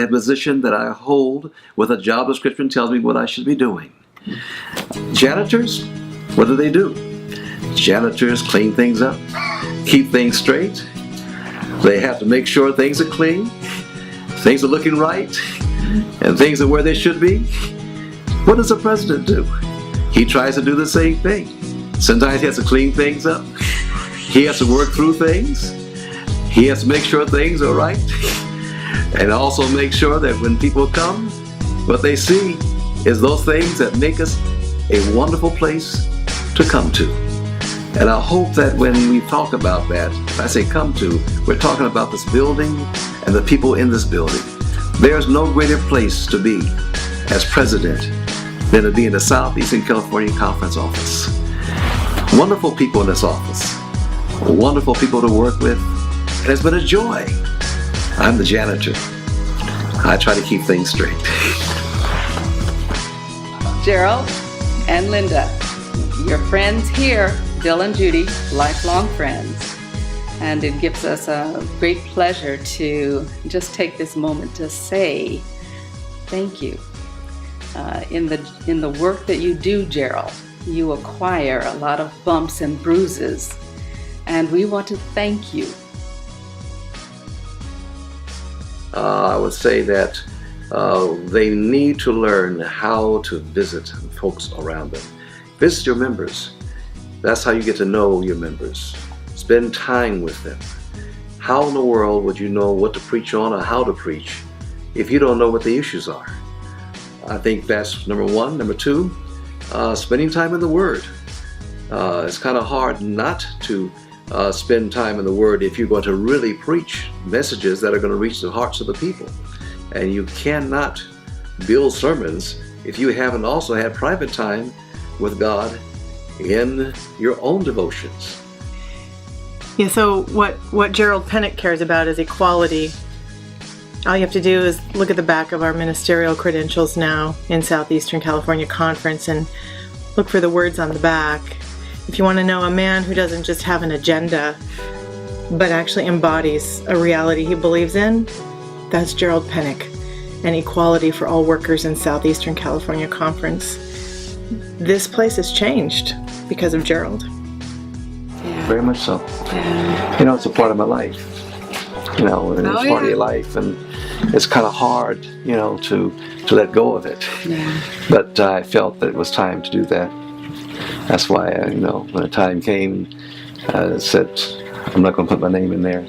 position that I hold with a job description tells me what I should be doing. Janitors, what do? Janitors clean things up, keep things straight. They have to make sure things are clean, things are looking right, and things are where they should be. What does a president do? He tries to do the same thing. Sometimes he has to clean things up. He has to work through things. He has to make sure things are right. And also make sure that when people come, what they see is those things that make us a wonderful place to come to. And I hope that when we talk about that, when I say come to, we're talking about this building and the people in this building. There's no greater place to be as president than to be in the Southeastern California Conference office. Wonderful people in this office. Wonderful people to work with. And it's been a joy. I'm the janitor. I try to keep things straight. Gerald and Linda, your friends here, Bill and Judy, lifelong friends. And it gives us a great pleasure to just take this moment to say thank you. In the work that you do, Gerald, you acquire a lot of bumps and bruises, and we want to thank you. I would say that they need to learn how to visit folks around them. Visit your members. That's how you get to know your members. Spend time with them. How in the world would you know what to preach on or how to preach if you don't know what the issues are? I think that's number one. Number two, spending time in the Word. It's kind of hard not to spend time in the Word if you're going to really preach messages that are going to reach the hearts of the people. And you cannot build sermons if you haven't also had private time with God in your own devotions. Yeah, so what Gerald Penick cares about is equality. All you have to do is look at the back of our ministerial credentials now in Southeastern California Conference and look for the words on the back. If you want to know a man who doesn't just have an agenda, but actually embodies a reality he believes in, that's Gerald Penick, and equality for all workers in Southeastern California Conference. This place has changed because of Gerald. Yeah. Very much so. Yeah. You know, it's a part of my life. You know, and it's part of your life, and it's kind of hard, you know, to let go of it. Yeah. But I felt that it was time to do that. That's why, you know, when the time came, I said, I'm not going to put my name in there.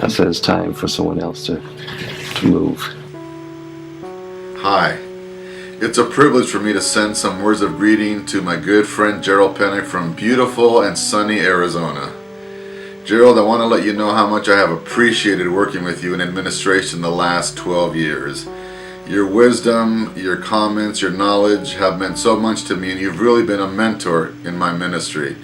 I said it's time for someone else to move. Hi. It's a privilege for me to send some words of greeting to my good friend Gerald Penick from beautiful and sunny Arizona. Gerald, I want to let you know how much I have appreciated working with you in administration the last 12 years. Your wisdom, your comments, your knowledge have meant so much to me, and you've really been a mentor in my ministry.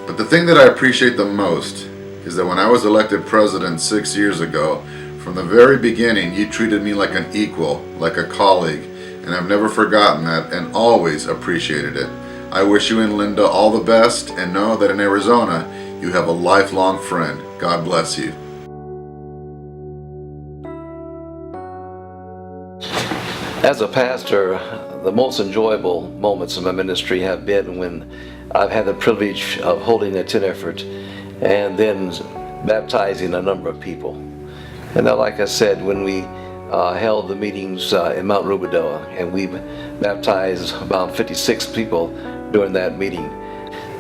But the thing that I appreciate the most is that when I was elected president 6 years ago, from the very beginning, you treated me like an equal, like a colleague, and I've never forgotten that and always appreciated it. I wish you and Linda all the best, and know that in Arizona, you have a lifelong friend. God bless you. As a pastor, the most enjoyable moments of my ministry have been when I've had the privilege of holding a tent effort and then baptizing a number of people. And now, like I said, when we held the meetings in Mount Rubidoux, and we baptized about 56 people during that meeting,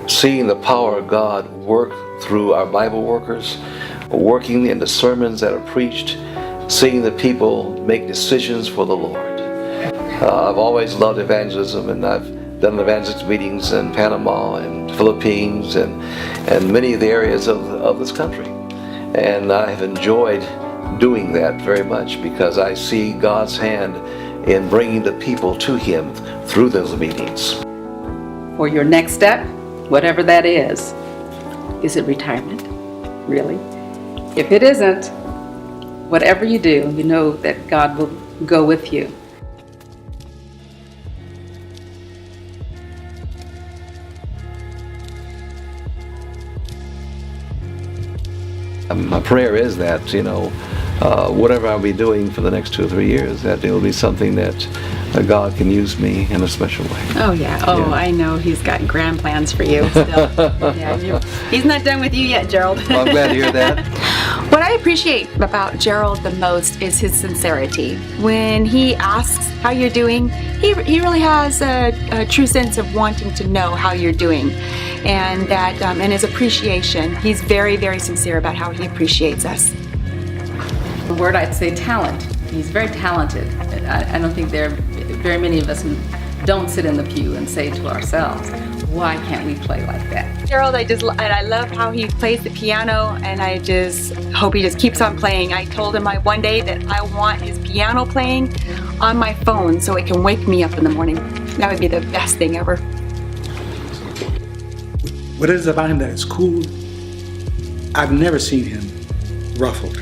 seeing the power of God work through our Bible workers, working in the sermons that are preached, seeing the people make decisions for the Lord. I've always loved evangelism, and I've done evangelist meetings in Panama and Philippines and many of the areas of this country. And I have enjoyed doing that very much because I see God's hand in bringing the people to Him through those meetings. For your next step, whatever that is it retirement? Really? If it isn't, whatever you do, you know that God will go with you. My prayer is that, you know, whatever I'll be doing for the next 2 or 3 years, that it will be something that God can use me in a special way. Oh yeah. Oh, Yeah. I know he's got grand plans for you still. He's not done with you yet, Gerald. Well, I'm glad to hear that. What I appreciate about Gerald the most is his sincerity. When he asks how you're doing, he really has a true sense of wanting to know how you're doing, and that and his appreciation. He's very, very sincere about how he appreciates us. The word I'd say talent. He's very talented. I don't think there are very many of us who don't sit in the pew and say to ourselves, why can't we play like that? Gerald, I love how he plays the piano, and I just hope he just keeps on playing. I told him one day that I want his piano playing on my phone so it can wake me up in the morning. That would be the best thing ever. What it is about him that is cool, I've never seen him ruffled.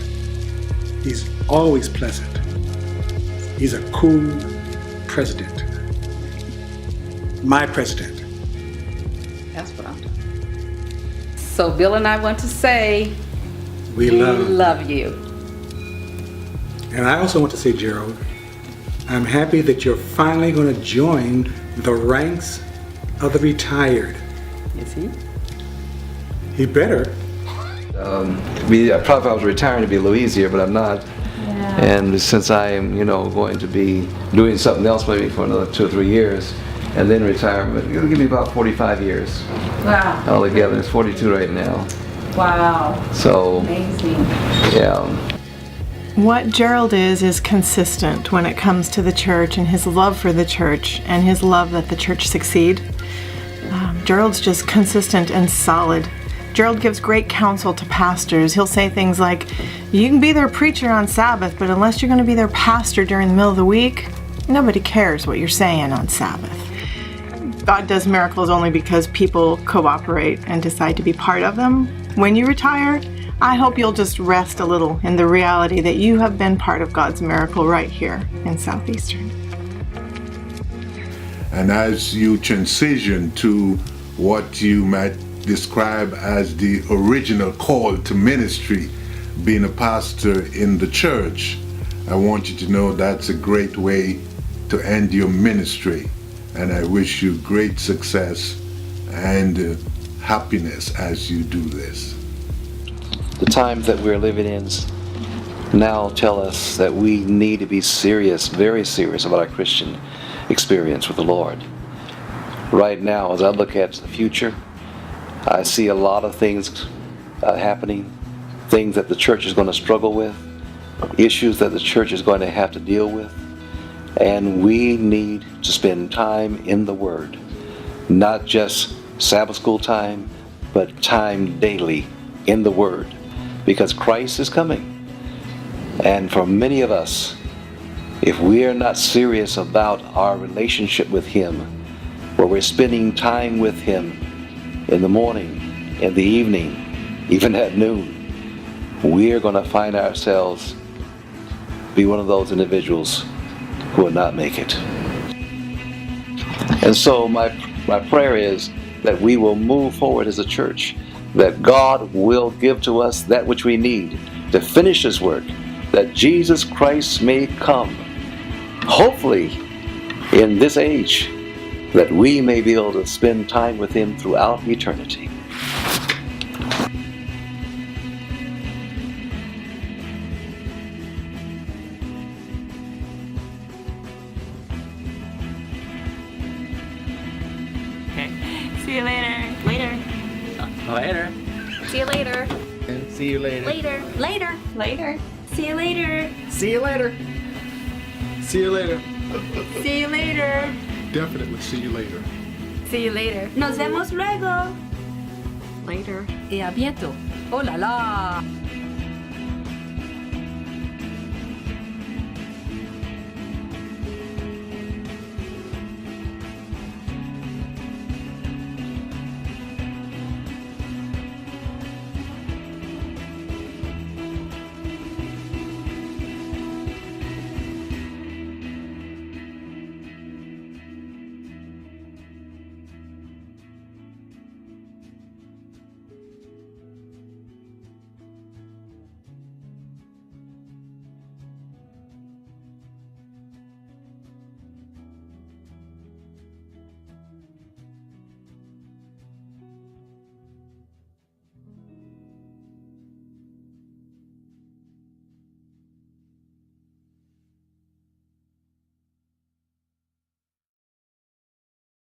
He's always pleasant. He's a cool president. My president. That's what I'm doing. So Bill and I want to say, We love you. And I also want to say, Gerald, I'm happy that you're finally going to join the ranks of the retired. Is he? He better. I probably if I was retiring it'd be a little easier, but I'm not. Yeah. And since I am, going to be doing something else maybe for another 2 or 3 years, and then retirement, it'll give me about 45 years Wow. altogether. It's 42 right now. Wow. So, Amazing. yeah. What Gerald is consistent when it comes to the church and his love for the church and his love that the church succeed. Gerald's just consistent and solid. Gerald gives great counsel to pastors. He'll say things like, you can be their preacher on Sabbath, but unless you're going to be their pastor during the middle of the week, nobody cares what you're saying on Sabbath. God does miracles only because people cooperate and decide to be part of them. When you retire, I hope you'll just rest a little in the reality that you have been part of God's miracle right here in Southeastern. And as you transition to what you might describe as the original call to ministry, being a pastor in the church, I want you to know that's a great way to end your ministry. And I wish you great success and happiness as you do this. The times that we're living in now tell us that we need to be serious, very serious about our Christian experience with the Lord. Right now, as I look at the future, I see a lot of things happening, things that the church is going to struggle with, issues that the church is going to have to deal with, and we need to spend time in the Word, not just Sabbath school time, but time daily in the Word, because Christ is coming. And for many of us, if we are not serious about our relationship with Him, where we're spending time with Him in the morning, in the evening, even at noon, we are going to find ourselves be one of those individuals who will not make it. And so my prayer is that we will move forward as a church, that God will give to us that which we need to finish His work, that Jesus Christ may come, hopefully in this age, that we may be able to spend time with Him throughout eternity. See you later. Later. Later. See you later. And see you later. Later. Later. Later. See you later. See you later. See you later. See you later. Definitely see you later. See you later. Nos vemos luego. Later. Et à bientôt. Oh là là!